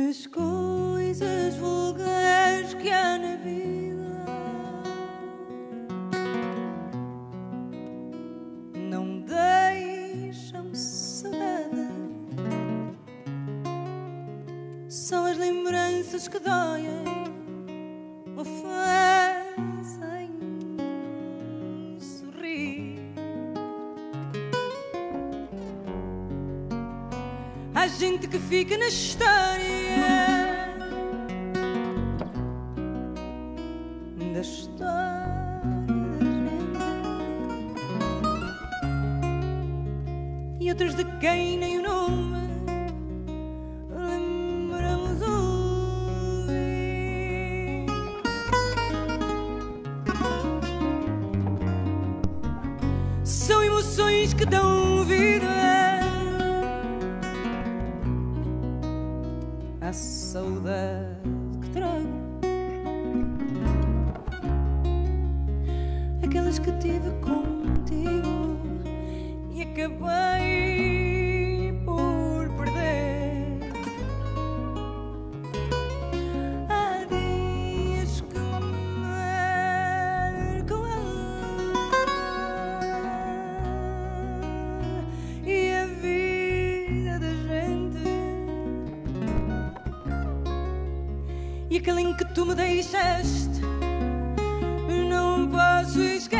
As coisas vulgares que há na vida não deixam saudade. São as lembranças que doem ou fazem sorrir. Há gente que fica na história da história da gente, e outras de quem nem o nome lembramos ouvir. São emoções que dão vida à saudade que trago, aquelas que tive contigo e acabei por perder. Há dias que marcam e a vida da gente, e aquele em que tu me deixaste não posso esquecer.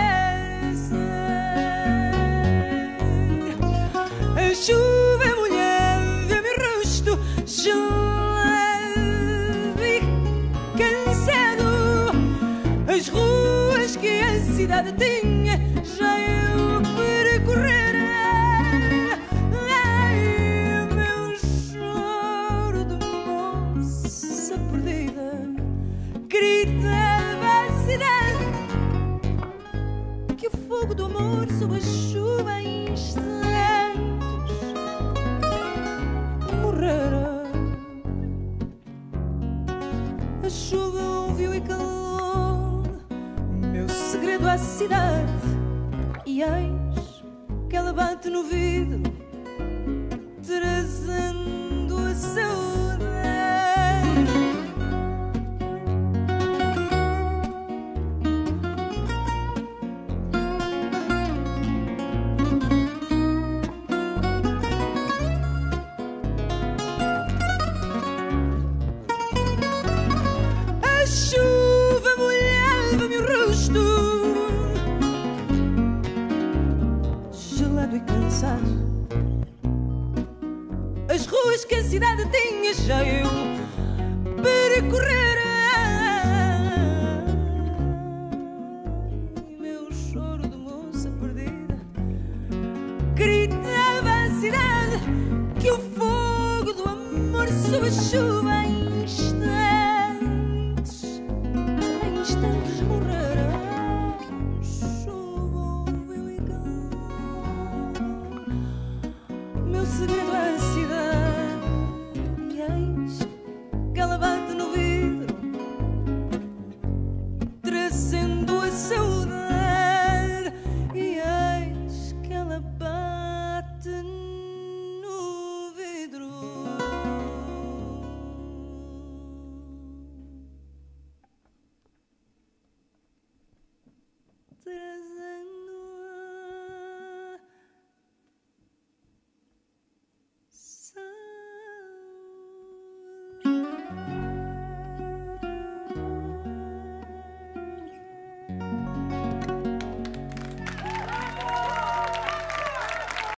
A chuva molhava meu rosto, gelado e cansado. As ruas que a cidade tinha já eu percorrera. Ai, meu choro de moça perdida gritava a cidade que o fogo do amor sob a chuva em instantes morrera. A chuva ouviu e calou meu segredo à cidade, e eis que ela bate no vidro trazendo a saudade. A chuva molhava meu rosto, gelado e cansado. As ruas que a cidade tinha já eu percorrera. Meu choro de moça perdida gritava a cidade que o fogo do amor sob a chuva em instantes morrera. Chuva ouviu e calou meu segredo à cidade, e eis que ela bate no vidro trazendo a saudade, e eis que ela bate no vidro trazendo